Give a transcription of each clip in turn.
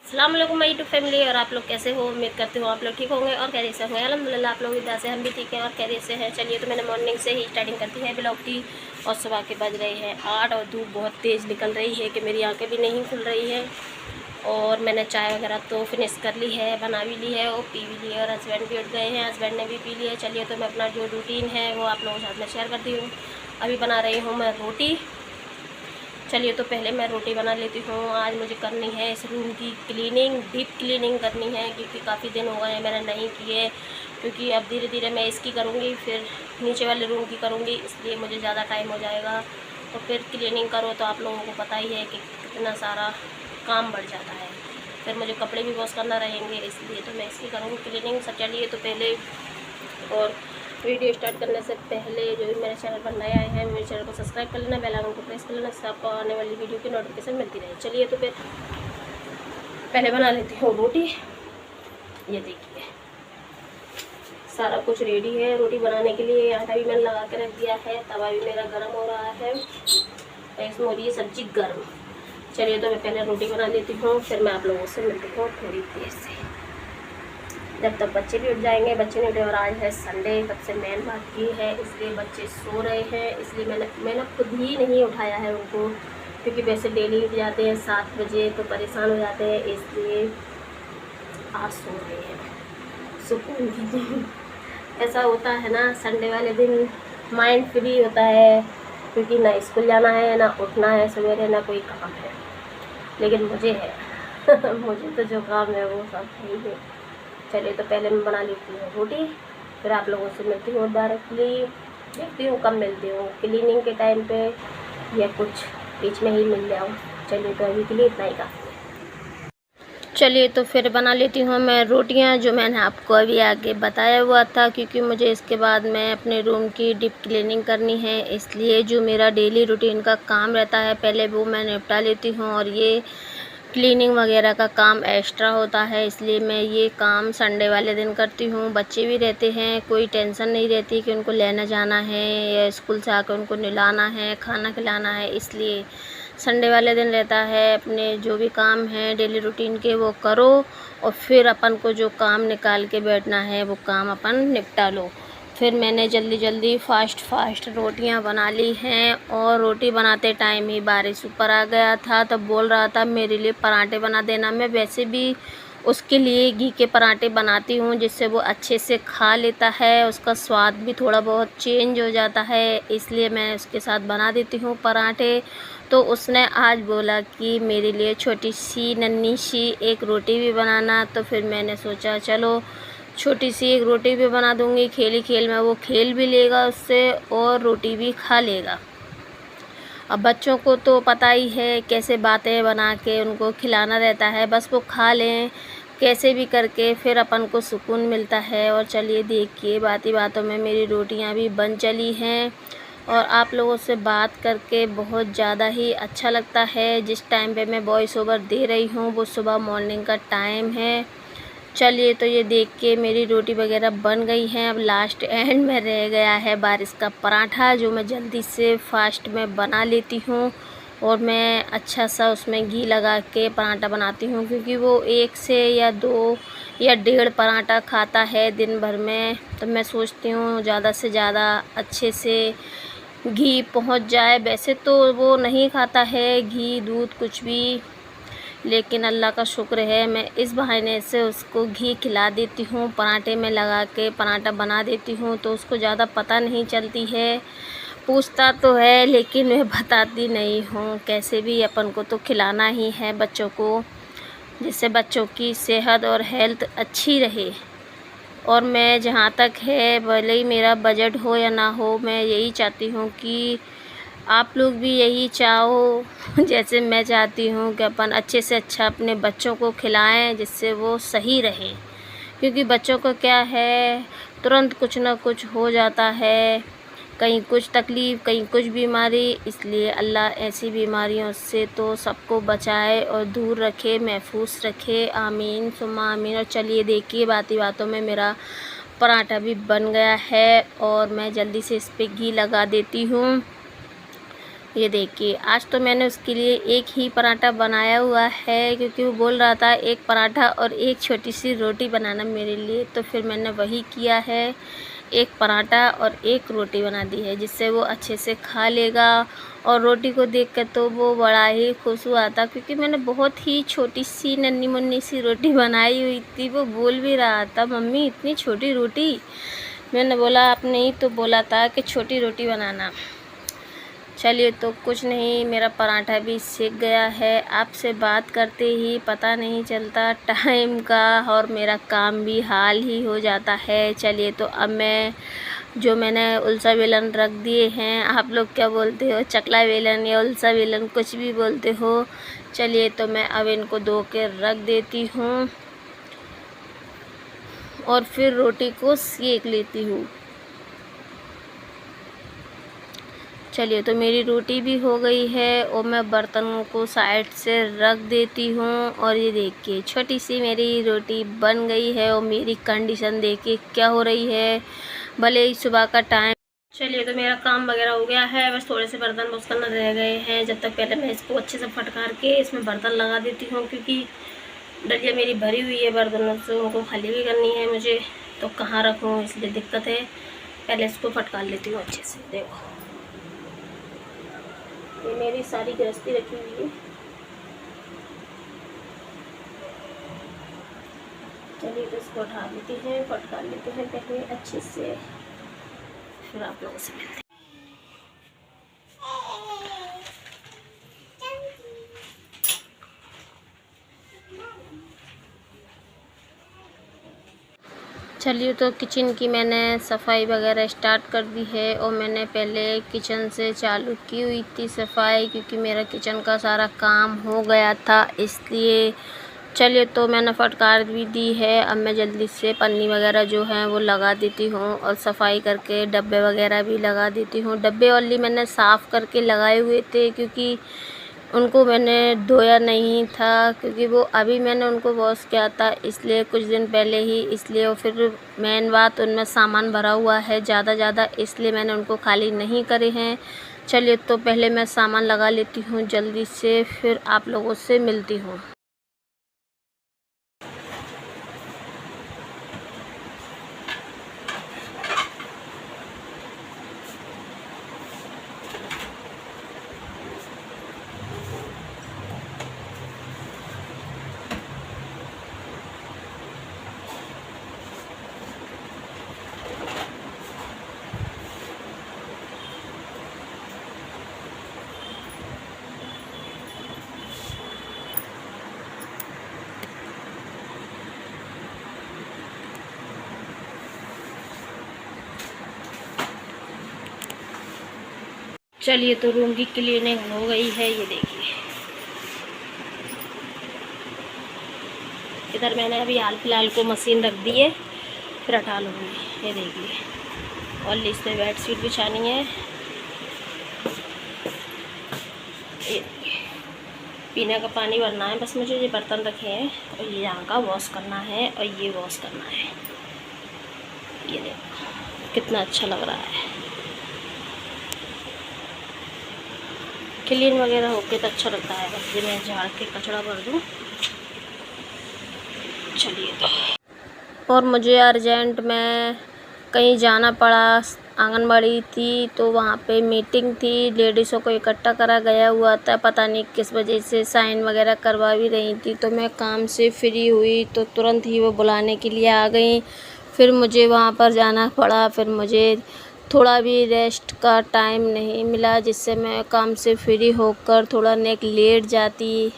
अस्सलाम वालेकुम my YouTube family. और आप लोग कैसे हो? उम्मीद करती हूँ आप लोग ठीक होंगे और खैरियत से होंगे। अल्हम्दुलिल्लाह आप लोग की दुआ से हम भी ठीक हैं और खैरियत से हैं। चलिए, तो मैंने मॉर्निंग से ही स्टार्टिंग कर दी है ब्लॉग की। और सुबह के बज रहे हैं 8 और धूप बहुत तेज़ निकल रही है कि मेरी आँखें भी नहीं खुल रही है। और मैंने चाय वगैरह तो फिनिश कर ली है, बना भी ली है और पी भी ली है। और हस्बैंड भी उठ गए हैं, हस्बैंड ने भी पी लिया है। चलिए, तो मैं अपना जो रूटीन है वो आप लोगों के साथ में शेयर करती हूँ। अभी बना रही हूँ मैं रोटी। चलिए, तो पहले मैं रोटी बना लेती हूँ। आज मुझे करनी है इस रूम की क्लीनिंग, डीप क्लीनिंग करनी है क्योंकि काफ़ी दिन हो गए हैं मैंने नहीं की है। क्योंकि अब धीरे धीरे मैं इसकी करूँगी, फिर नीचे वाले रूम की करूँगी, इसलिए मुझे ज़्यादा टाइम हो जाएगा। तो फिर क्लीनिंग करो तो आप लोगों को पता ही है कि कितना सारा काम बढ़ जाता है। फिर मुझे कपड़े भी वॉश करना रहेंगे, इसलिए तो मैं इसकी करूँगी क्लीनिंग। सब चलिए, तो पहले और वीडियो स्टार्ट करने से पहले जो भी मेरे चैनल पर नए आए हैं मेरे चैनल को सब्सक्राइब कर लेना, बेल आइकन को प्रेस कर लेना, जिससे आपको आने वाली वीडियो की नोटिफिकेशन मिलती रहे। चलिए, तो फिर पहले बना लेती हूँ रोटी। ये देखिए, सारा कुछ रेडी है रोटी बनाने के लिए। आटा भी मैंने लगा के रख दिया है, तवा भी मेरा गर्म हो रहा है और इसमें हो रही है सब्जी गर्म। चलिए, तो मैं पहले रोटी बना लेती हूँ, फिर मैं आप लोगों से मिलती हूँ थोड़ी देर से, जब तक बच्चे भी उठ जाएंगे। बच्चे नहीं उठे और आज है संडे, सबसे मेन बात ये है, इसलिए बच्चे सो रहे हैं। इसलिए मैंने खुद ही नहीं उठाया है उनको, क्योंकि वैसे डेली उठ जाते हैं 7 बजे तो परेशान हो जाते हैं, इसलिए आज सो रहे हैं सुकून की। ऐसा होता है ना, संडे वाले दिन माइंड फ्री होता है, क्योंकि ना स्कूल जाना है, ना उठना है सवेरे, ना कोई काम है। लेकिन मुझे है मुझे तो जो काम है वो सब है ही है। चलिए, तो पहले मैं बना लेती हूँ रोटी, फिर आप लोगों से मिलती हूँ डायरेक्टली। देखती हूँ कब मिलती हूँ, क्लीनिंग के टाइम पे या कुछ बीच में ही मिल जाऊँ। चलिए, तो अभी के लिए इतना ही काफ़ी है। चलिए, तो फिर बना लेती हूँ मैं रोटियाँ, जो मैंने आपको अभी आगे बताया हुआ था, क्योंकि मुझे इसके बाद में अपने रूम की डीप क्लीनिंग करनी है। इसलिए जो मेरा डेली रूटीन का काम रहता है पहले वो मैं निपटा लेती हूँ, और ये क्लीनिंग वगैरह का काम एक्स्ट्रा होता है, इसलिए मैं ये काम संडे वाले दिन करती हूँ। बच्चे भी रहते हैं, कोई टेंशन नहीं रहती कि उनको लेना जाना है या स्कूल से आकर उनको नहलाना है, खाना खिलाना है। इसलिए संडे वाले दिन रहता है अपने जो भी काम हैं डेली रूटीन के वो करो, और फिर अपन को जो काम निकाल के बैठना है वो काम अपन निपटा लो। फिर मैंने जल्दी जल्दी फास्ट रोटियां बना ली हैं। और रोटी बनाते टाइम ही बारिश ऊपर आ गया था, तब बोल रहा था मेरे लिए पराठे बना देना। मैं वैसे भी उसके लिए घी के पराठे बनाती हूँ, जिससे वो अच्छे से खा लेता है, उसका स्वाद भी थोड़ा बहुत चेंज हो जाता है, इसलिए मैं उसके साथ बना देती हूँ पराठे। तो उसने आज बोला कि मेरे लिए छोटी सी नन्ही सी एक रोटी भी बनाना, तो फिर मैंने सोचा चलो छोटी सी एक रोटी भी बना दूँगी। खेल खेल में वो खेल भी लेगा उससे और रोटी भी खा लेगा। अब बच्चों को तो पता ही है कैसे बातें बना के उनको खिलाना रहता है, बस वो खा लें कैसे भी करके, फिर अपन को सुकून मिलता है। और चलिए, देखिए बाती बातों में मेरी रोटियां भी बन चली हैं और आप लोगों से बात करके बहुत ज़्यादा ही अच्छा लगता है। जिस टाइम पे मैं वॉइस ओवर दे रही हूँ वो सुबह मॉर्निंग का टाइम है। चलिए, तो ये देख के मेरी रोटी वगैरह बन गई हैं। अब लास्ट एंड में रह गया है बारिश का पराठा, जो मैं जल्दी से फास्ट में बना लेती हूँ। और मैं अच्छा सा उसमें घी लगा के पराठा बनाती हूँ, क्योंकि वो 1 से या 2 या 1.5 पराठा खाता है दिन भर में। तो मैं सोचती हूँ ज़्यादा से ज़्यादा अच्छे से घी पहुँच जाए। वैसे तो वो नहीं खाता है घी दूध कुछ भी, लेकिन अल्लाह का शुक्र है मैं इस बहाने से उसको घी खिला देती हूँ, पराठे में लगा के पराठा बना देती हूँ, तो उसको ज़्यादा पता नहीं चलती है। पूछता तो है लेकिन मैं बताती नहीं हूँ। कैसे भी अपन को तो खिलाना ही है बच्चों को, जिससे बच्चों की सेहत और हेल्थ अच्छी रहे। और मैं जहाँ तक है, भले ही मेरा बजट हो या ना हो, मैं यही चाहती हूँ कि आप लोग भी यही चाहो जैसे मैं चाहती हूँ कि अपन अच्छे से अच्छा अपने बच्चों को खिलाएं, जिससे वो सही रहें। क्योंकि बच्चों को क्या है, तुरंत कुछ ना कुछ हो जाता है, कहीं कुछ तकलीफ़ कहीं कुछ बीमारी। इसलिए अल्लाह ऐसी बीमारियों से तो सबको बचाए और दूर रखे, महफूज रखे। आमीन सुम्मा आमीन। और चलिए, देखिए बाती बातों में मेरा पराठा भी बन गया है और मैं जल्दी से इस पर घी लगा देती हूँ। ये देखिए, आज तो मैंने उसके लिए एक ही पराठा बनाया हुआ है, क्योंकि वो बोल रहा था एक पराठा और एक छोटी सी रोटी बनाना मेरे लिए। तो फिर मैंने वही किया है, एक पराठा और एक रोटी बना दी है, जिससे वो अच्छे से खा लेगा। और रोटी को देख कर तो वो बड़ा ही खुश हुआ था, क्योंकि मैंने बहुत ही छोटी सी नन्ही मुन्नी सी रोटी बनाई हुई थी। वो बोल भी रहा था, मम्मी इतनी छोटी रोटी। मैंने बोला, आपने ही तो बोला था कि छोटी रोटी बनाना। चलिए, तो कुछ नहीं, मेरा पराठा भी सेक गया है। आपसे बात करते ही पता नहीं चलता टाइम का, और मेरा काम भी हाल ही हो जाता है। चलिए, तो अब मैंने उल्सा बेलन रख दिए हैं। आप लोग क्या बोलते हो, चकला बेलन या उल्सा बेलन, कुछ भी बोलते हो। चलिए, तो मैं अब इनको धो के रख देती हूँ और फिर रोटी को सेक लेती हूँ। चलिए, तो मेरी रोटी भी हो गई है और मैं बर्तनों को साइड से रख देती हूँ। और ये देखिए, छोटी सी मेरी रोटी बन गई है। और मेरी कंडीशन देखिए क्या हो रही है, भले ही सुबह का टाइम। चलिए, तो मेरा काम वगैरह हो गया है, बस थोड़े से बर्तन वॉश करना रह गए हैं। जब तक पहले मैं इसको अच्छे से फटकार के इसमें बर्तन लगा देती हूँ, क्योंकि डलिया मेरी भरी हुई है बर्तनों से, उनको खाली भी करनी है मुझे, तो कहाँ रखूँ, इसलिए दिक्कत है। पहले इसको फटकार लेती हूँ अच्छे से। देखो, ये मेरी सारी गृहस्थी रखी हुई है। चलिए, तो इसको उठा लेते हैं, फटकार लेते हैं पहले अच्छे से, फिर आप लोगों से मिलते हैं। चलिए, तो किचन की मैंने सफाई वगैरह स्टार्ट कर दी है। और मैंने पहले किचन से चालू की हुई थी सफाई, क्योंकि मेरा किचन का सारा काम हो गया था, इसलिए। चलिए, तो मैंने फटकार भी दी है। अब मैं जल्दी से पन्नी वगैरह जो है वो लगा देती हूँ, और सफाई करके डब्बे वगैरह भी लगा देती हूँ। डब्बे ऑलरेडी मैंने साफ़ करके लगाए हुए थे, क्योंकि उनको मैंने धोया नहीं था, क्योंकि वो अभी मैंने उनको वॉश किया था, इसलिए कुछ दिन पहले ही, इसलिए। और फिर मेन बात, उनमें सामान भरा हुआ है ज़्यादा, इसलिए मैंने उनको खाली नहीं करे हैं। चलिए, तो पहले मैं सामान लगा लेती हूँ जल्दी से, फिर आप लोगों से मिलती हूँ। चलिए, तो रूम की क्लीनिंग हो गई है। ये देखिए, इधर मैंने अभी हाल फिलहाल को मशीन रख दी है, फिर हटा लूँगी। ये देखिए, और इसमें बेडशीट बिछानी है। ये पीने का पानी भरना है बस मुझे, ये बर्तन रखे हैं, और ये यहाँ का वॉश करना है, और ये वॉश करना है। ये देखो कितना अच्छा लग रहा है। क्लीन वगैरह होके तो अच्छा लगता है। बस ये मैं झाड़ के कचरा भर दूँ। चलिए, तो और मुझे अर्जेंट में कहीं जाना पड़ा, आंगनबाड़ी थी, तो वहाँ पे मीटिंग थी, लेडीज़ों को इकट्ठा करा गया हुआ था, पता नहीं किस वजह से, साइन वगैरह करवा भी रही थी। तो मैं काम से फ्री हुई तो तुरंत ही वो बुलाने के लिए आ गई। फिर मुझे वहाँ पर जाना पड़ा, फिर मुझे थोड़ा भी रेस्ट का टाइम नहीं मिला, जिससे मैं काम से फ्री होकर थोड़ा नेक लेट जाती।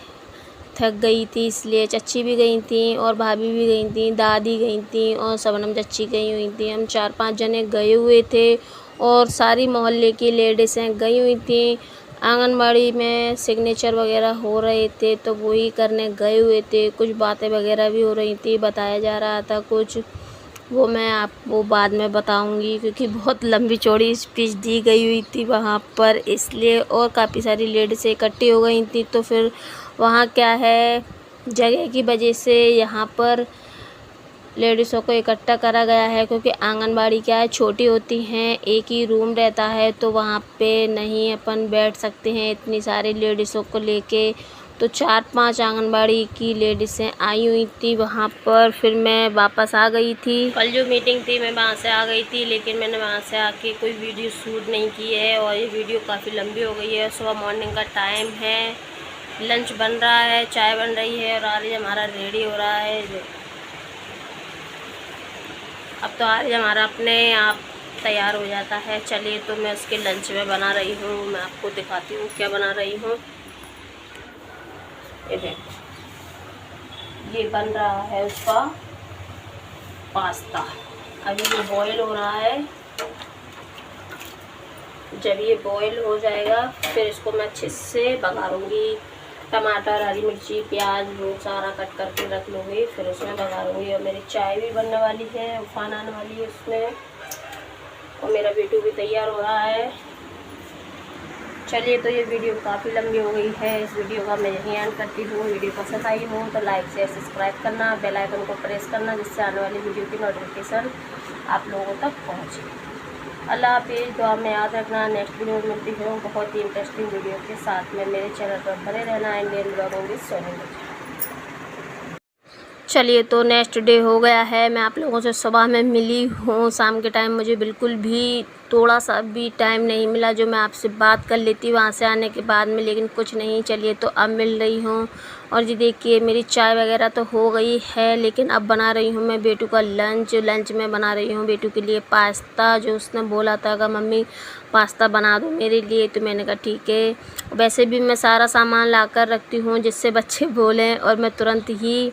थक गई थी, इसलिए चच्ची भी गई थी और भाभी भी गई थी, दादी गई थी और सबनम चच्ची गई हुई थी। हम 4-5 जने गए हुए थे, और सारी मोहल्ले की लेडीज़ें गई हुई थी। आंगनबाड़ी में सिग्नेचर वगैरह हो रहे थे, तो वही करने गए हुए थे। कुछ बातें वगैरह भी हो रही थी, बताया जा रहा था कुछ, वो मैं आपको बाद में बताऊंगी, क्योंकि बहुत लंबी चौड़ी स्पीच दी गई हुई थी वहाँ पर, इसलिए। और काफ़ी सारी लेडीज़ें इकट्ठी हो गई थी, तो फिर वहाँ क्या है, जगह की वजह से यहाँ पर लेडीज़ों को इकट्ठा करा गया है, क्योंकि आंगनबाड़ी क्या है, छोटी होती हैं, एक ही रूम रहता है, तो वहाँ पे नहीं अपन बैठ सकते हैं इतनी सारी लेडीज़ों को लेके। तो 4-5 आंगनबाड़ी की लेडीज़ें आई हुई थी वहाँ पर। फिर मैं वापस आ गई थी। कल जो मीटिंग थी मैं वहाँ से आ गई थी, लेकिन मैंने वहाँ से आके कोई वीडियो शूट नहीं की है, और ये वीडियो काफ़ी लंबी हो गई है। सुबह मॉर्निंग का टाइम है, लंच बन रहा है, चाय बन रही है, और आज हमारा रेडी हो रहा है। अब तो आज हमारा अपने आप तैयार हो जाता है। चलिए, तो मैं उसके लंच में बना रही हूँ, मैं आपको दिखाती हूँ क्या बना रही हूँ। ये देखो, ये बन रहा है उसका पास्ता। अभी ये बॉईल हो रहा है। जब ये बॉईल हो जाएगा फिर इसको मैं अच्छे से बघारूंगी। टमाटर, हरी मिर्ची, प्याज वो सारा कट करके रख लूँगी, फिर उसमें बघारूंगी। और मेरी चाय भी बनने वाली है, उफान आने वाली है उसमें, और मेरा बेटू भी तैयार हो रहा है। चलिए, तो ये वीडियो काफ़ी लंबी हो गई है, इस वीडियो का मैं यहीं एंड करती हूँ। वीडियो पसंद आई हो तो लाइक शेयर सब्सक्राइब करना, बेल आइकन को प्रेस करना, जिससे आने वाली वीडियो की नोटिफिकेशन आप लोगों तक पहुँचे। अल्लाह हाफिज़। दुआ में याद रखना। नेक्स्ट वीडियो में मिलती हूँ बहुत ही इंटरेस्टिंग वीडियो के साथ में। मेरे चैनल पर बने रहना। Indian blogging with Sony. चलिए, तो नेक्स्ट डे हो गया है। मैं आप लोगों से सुबह में मिली हूँ, शाम के टाइम मुझे बिल्कुल भी थोड़ा सा भी टाइम नहीं मिला जो मैं आपसे बात कर लेती वहाँ से आने के बाद में, लेकिन कुछ नहीं। चलिए, तो अब मिल रही हूँ। और जी देखिए, मेरी चाय वगैरह तो हो गई है, लेकिन अब बना रही हूँ मैं बेटू का लंच में बना रही हूँ बेटू के लिए पास्ता। जो उसने बोला था कि मम्मी पास्ता बना दो मेरे लिए, तो मैंने कहा ठीक है। वैसे भी मैं सारा सामान ला कर रखती हूँ जिससे बच्चे बोलें और मैं तुरंत ही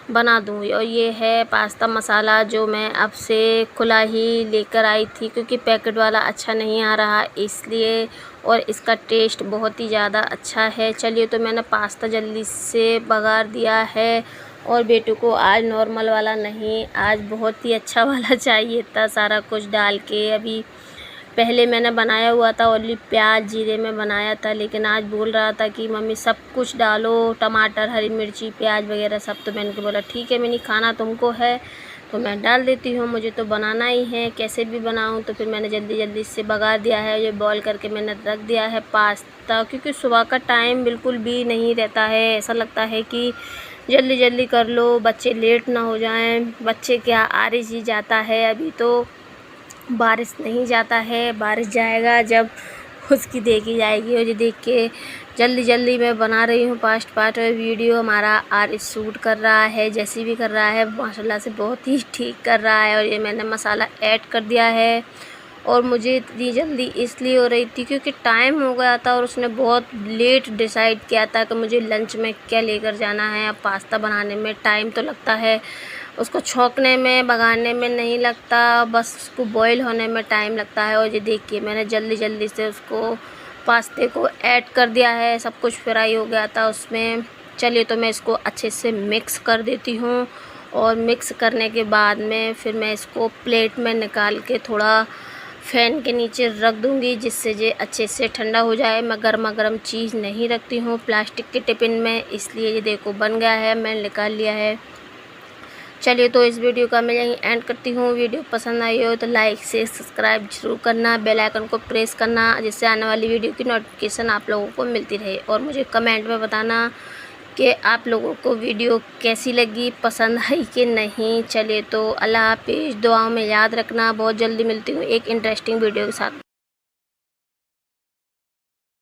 बना दूँ। और ये है पास्ता मसाला, जो मैं अब से खुला ही लेकर आई थी, क्योंकि पैकेट वाला अच्छा नहीं आ रहा इसलिए, और इसका टेस्ट बहुत ही ज़्यादा अच्छा है। चलिए, तो मैंने पास्ता जल्दी से बघार दिया है, और बेटू को आज नॉर्मल वाला नहीं, आज बहुत ही अच्छा वाला चाहिए था, सारा कुछ डाल के। अभी पहले मैंने बनाया हुआ था ओनली प्याज जीरे में बनाया था, लेकिन आज बोल रहा था कि मम्मी सब कुछ डालो, टमाटर, हरी मिर्ची, प्याज वगैरह सब। तो मैंने बोला ठीक है मैंने खाना तुमको है तो मैं डाल देती हूँ, मुझे तो बनाना ही है कैसे भी बनाऊँ। तो फिर मैंने जल्दी से बघार दिया है। ये बॉईल करके मैंने रख दिया है पास्ता, क्योंकि सुबह का टाइम बिल्कुल भी नहीं रहता है। ऐसा लगता है कि जल्दी कर लो, बच्चे लेट ना हो जाएं। बच्चे क्या, आरिश ही जाता है, अभी तो बारिश नहीं जाता है, बारिश जाएगा जब उसकी देखी जाएगी। और ये देख के जल्दी मैं बना रही हूँ फास्ट वीडियो। हमारा आरिश शूट कर रहा है, जैसे भी कर रहा है माशाल्लाह से बहुत ही ठीक कर रहा है। और ये मैंने मसाला ऐड कर दिया है, और मुझे इतनी जल्दी इसलिए हो रही थी क्योंकि टाइम हो गया था, और उसने बहुत लेट डिसाइड किया था कि मुझे लंच में क्या लेकर जाना है। अब पास्ता बनाने में टाइम तो लगता है, उसको छौंकने में, बघारने में नहीं लगता, बस उसको बॉईल होने में टाइम लगता है। और ये देखिए, मैंने जल्दी से उसको पास्ते को ऐड कर दिया है, सब कुछ फ्राई हो गया था उसमें। चलिए, तो मैं इसको अच्छे से मिक्स कर देती हूँ, और मिक्स करने के बाद में फिर मैं इसको प्लेट में निकाल के थोड़ा फ़ैन के नीचे रख दूँगी, जिससे ये अच्छे से ठंडा हो जाए। मैं गर्मा-गर्म चीज़ नहीं रखती हूँ प्लास्टिक के टिफ़िन में, इसलिए ये देखो बन गया है, मैंने निकाल लिया है। चलिए, तो इस वीडियो का मैं यहीं एंड करती हूँ। वीडियो पसंद आई हो तो लाइक से सब्सक्राइब जरूर करना, बेल आइकन को प्रेस करना, जिससे आने वाली वीडियो की नोटिफिकेशन आप लोगों को मिलती रहे। और मुझे कमेंट में बताना कि आप लोगों को वीडियो कैसी लगी, पसंद आई कि नहीं। चलिए, तो अल्लाह हाफिज़। दुआओं में याद रखना। बहुत जल्दी मिलती हूँ एक इंटरेस्टिंग वीडियो के साथ।